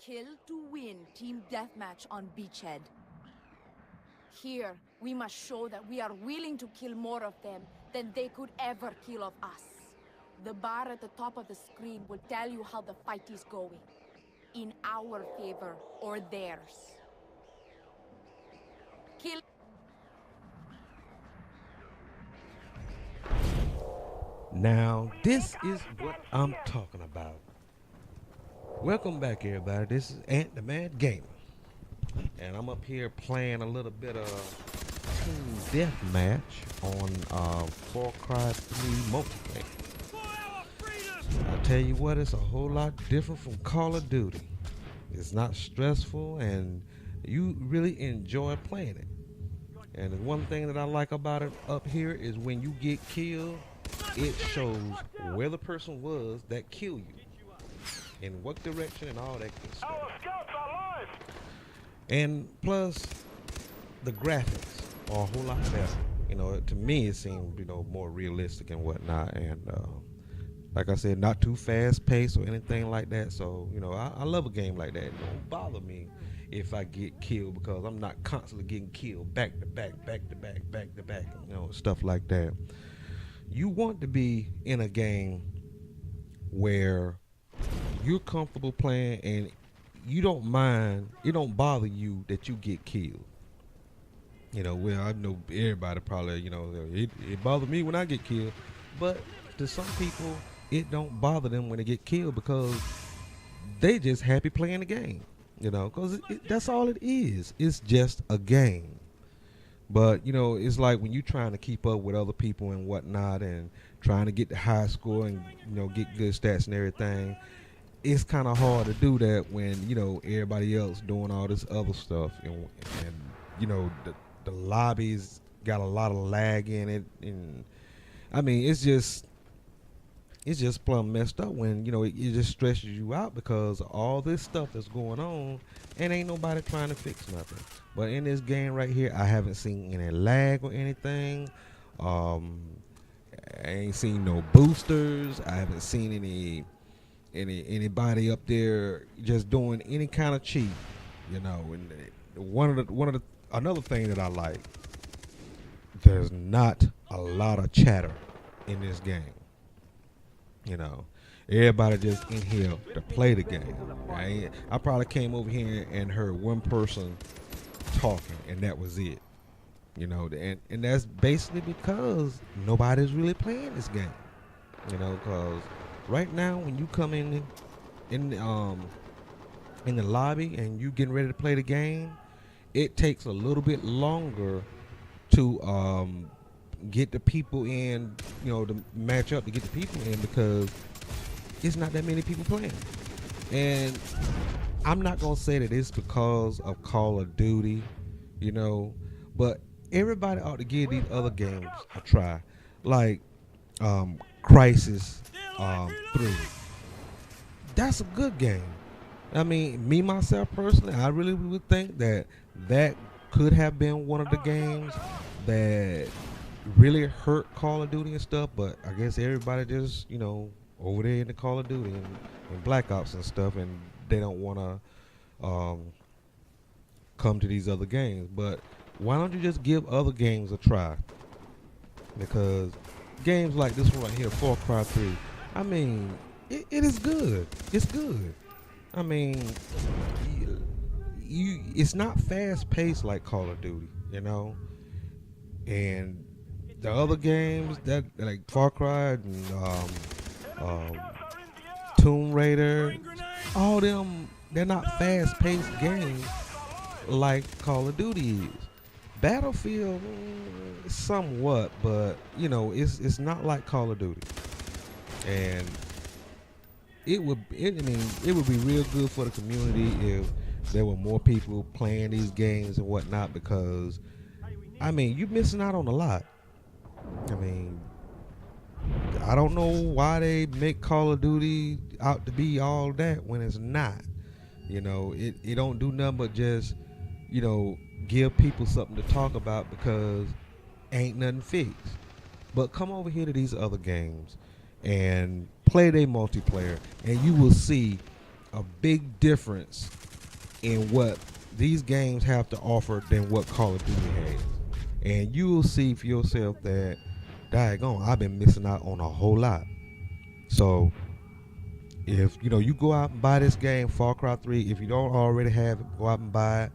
Kill to win Team Deathmatch on Beachhead. Here, we must show that we are willing to kill more of them than they could ever kill of us. The bar at the top of the screen will tell you how the fight is going. In our favor or theirs. Kill. Now, this is what I'm talking about. Welcome back, everybody. This is Ant the Mad Gamer. And I'm up here playing a little bit of Team Deathmatch on Far Cry 3 multiplayer. I tell you what, it's a whole lot different from Call of Duty. It's not stressful, and you really enjoy playing it. And the one thing that I like about it up here is when you get killed, it shows where the person was that killed you, in what direction, and all that good stuff. And plus, the graphics are a whole lot better. You know, to me, it seemed more realistic and whatnot. And like I said, not too fast paced or anything like that. So I love a game like that. It don't bother me if I get killed because I'm not constantly getting killed back to back, back to back, back to back. Stuff like that. You want to be in a game where you're comfortable playing and you don't mind, it don't bother you that you get killed. Well, I know everybody probably, it bothers me when I get killed, but to some people, it don't bother them when they get killed because they just happy playing the game, because that's all it is. It's just a game. But, it's like when you're trying to keep up with other people and whatnot and trying to get the high score and, get good stats and everything, it's kind of hard to do that when, everybody else doing all this other stuff. And the lobbies got a lot of lag in it. And, I mean, it's just plumb messed up when, it just stresses you out because of all this stuff that's going on and ain't nobody trying to fix nothing. But in this game right here, I haven't seen any lag or anything. I ain't seen no boosters. I haven't seen anybody up there just doing any kind of cheat, And another thing that I like, there's not a lot of chatter in this game. Everybody just in here to play the game. I probably came over here and heard one person talking, and that was it. And that's basically because nobody's really playing this game. Because right now when you come in the lobby and you getting ready to play the game, it takes a little bit longer to get the people in, to match up to get the people in because it's not that many people playing. And I'm not gonna say that it's because of Call of Duty, but everybody ought to give these other games a try, like Crisis 3. That's a good game. I mean, me myself personally, I really would think that could have been one of the games that really hurt Call of Duty and stuff, but I guess everybody just, over there in the Call of Duty and Black Ops and stuff, and they don't want to come to these other games. But why don't you just give other games a try? Because games like this one right here, Far Cry 3, I mean, it is good. It's good. I mean, it's not fast paced like Call of Duty, and the other games that like Far Cry and Tomb Raider, all them, they're not fast paced games like Call of Duty is. Battlefield, somewhat, but it's not like Call of Duty, and it would be real good for the community if there were more people playing these games and whatnot, because I mean, you're missing out on a lot. I mean, I don't know why they make Call of Duty out to be all that when it's not. It don't do nothing but just, give people something to talk about because ain't nothing fixed. But come over here to these other games and play their multiplayer, and you will see a big difference in what these games have to offer than what Call of Duty has. And you will see for yourself that, daggone, I've been missing out on a whole lot. So if you go out and buy this game, Far Cry 3, if you don't already have it, go out and buy it,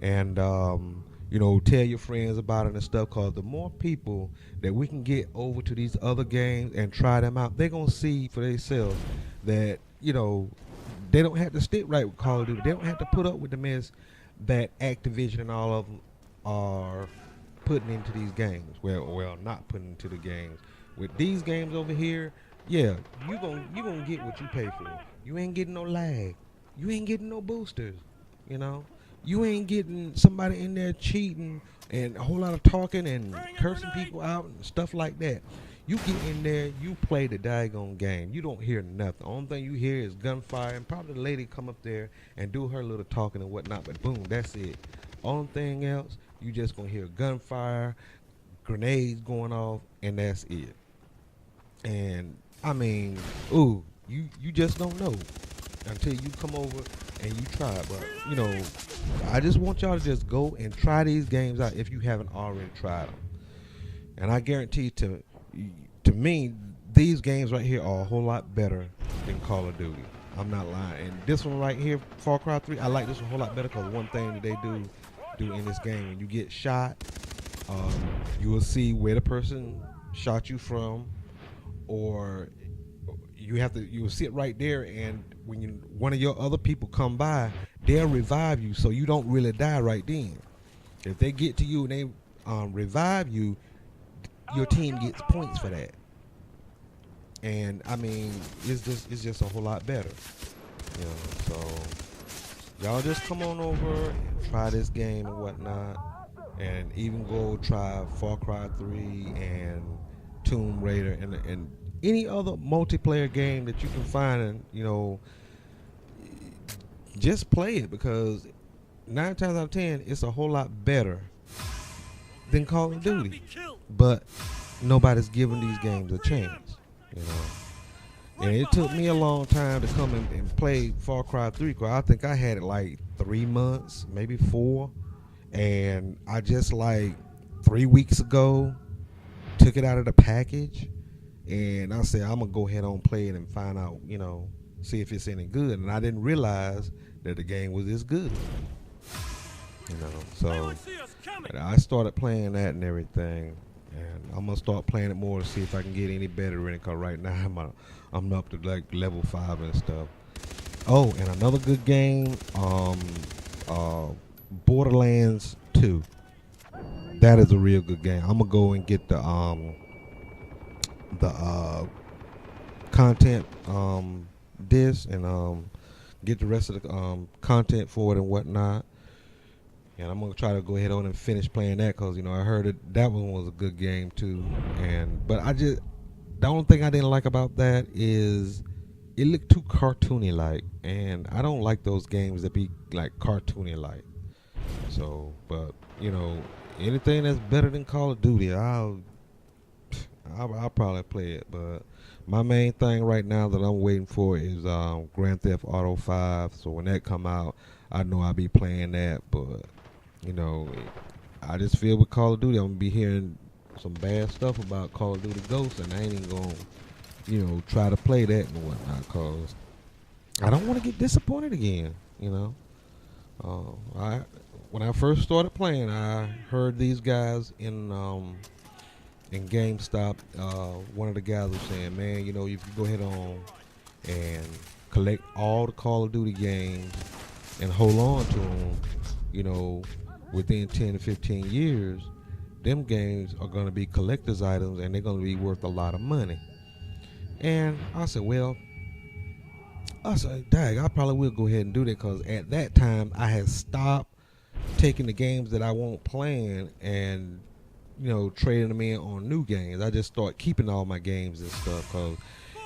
and tell your friends about it and stuff. Cause the more people that we can get over to these other games and try them out, they're gonna see for themselves that they don't have to stick right with Call of Duty. They don't have to put up with the mess that Activision and all of them are putting into these games. Well, not putting into the games. With these games over here, yeah, you gonna get what you pay for. You ain't getting no lag. You ain't getting no boosters. You ain't getting somebody in there cheating and a whole lot of talking and cursing people out and stuff like that. You get in there, you play the daggone game. You don't hear nothing. The only thing you hear is gunfire, and probably the lady come up there and do her little talking and whatnot, but boom, that's it. Only thing else, you just gonna hear gunfire, grenades going off, and that's it. And I mean, you just don't know until you come over and you try it. But I just want y'all to just go and try these games out if you haven't already tried them. And I guarantee to me, these games right here are a whole lot better than Call of Duty. I'm not lying. And this one right here, Far Cry 3, I like this one a whole lot better because one thing that they do in this game, when you get shot, you will see where the person shot you from, or you will sit right there, and when one of your other people come by, they'll revive you so you don't really die right then. If they get to you and they revive you, your team gets points for that. And I mean, it's just a whole lot better. So y'all just come on over and try this game and whatnot, and even go try Far Cry 3 and Tomb Raider and any other multiplayer game that you can find, and just play it, because 9 times out of 10 it's a whole lot better than Call of Duty. But nobody's giving these games a chance, And it took me a long time to come and play Far Cry 3, because I think I had it like 3 months, maybe 4. And I just 3 weeks ago took it out of the package, and I said I'm gonna go ahead on play it and find out, see if it's any good. And I didn't realize that the game was this good. So I started playing that and everything, and I'm gonna start playing it more to see if I can get any better in it. Cause right now I'm up to level 5 and stuff. Oh, and another good game, Borderlands 2. That is a real good game. I'm gonna go and get the content disc and get the rest of the content for it and whatnot. And I'm gonna try to go ahead on and finish playing that, because I heard that one was a good game too. But the only thing I didn't like about that is it looked too cartoony like, and I don't like those games that be like cartoony like. So, but anything that's better than Call of Duty, I'll probably play it. But my main thing right now that I'm waiting for is Grand Theft Auto 5. So when that come out, I know I'll be playing that. But I just feel with Call of Duty, I'm gonna be hearing some bad stuff about Call of Duty Ghosts, and I ain't even gonna try to play that and whatnot, cause I don't want to get disappointed again. When I first started playing, I heard these guys in GameStop. One of the guys was saying, "Man, if you go ahead on and collect all the Call of Duty games and hold on to them, within 10 to 15 years, them games are going to be collector's items, and they're going to be worth a lot of money." And I said, dang, I probably will go ahead and do that, because at that time I had stopped taking the games that I won't playing and trading them in on new games. I just started keeping all my games and stuff, because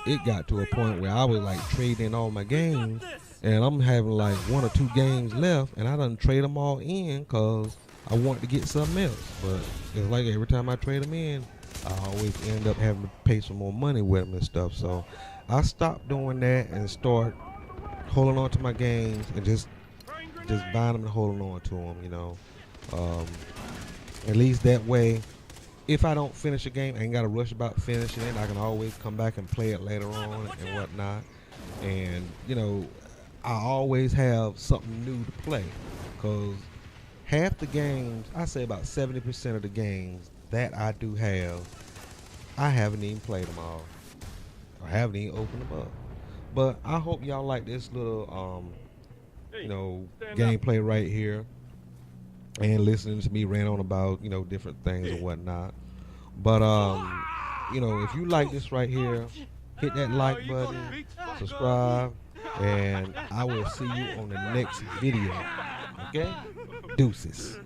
it got to a point where I was trading in all my games, and I'm having 1 or 2 games left, and I done trade them all in because I want to get something else. But it's like every time I trade them in, I always end up having to pay some more money with them and stuff. So I stopped doing that and start holding on to my games and just buying them and holding on to them. You know, at least that way, if I don't finish a game, I ain't got to rush about finishing it. I can always come back and play it later on and whatnot. And you know, I always have something new to play, because half the games, I say about 70% of the games that I do have, I haven't even played them all. I haven't even opened them up. But I hope y'all like this little, you know, gameplay right here, and listening to me rant on about, you know, different things and whatnot. But you know, if you like this right here, hit that like button, subscribe, and I will see you on the next video. Okay? Deuces.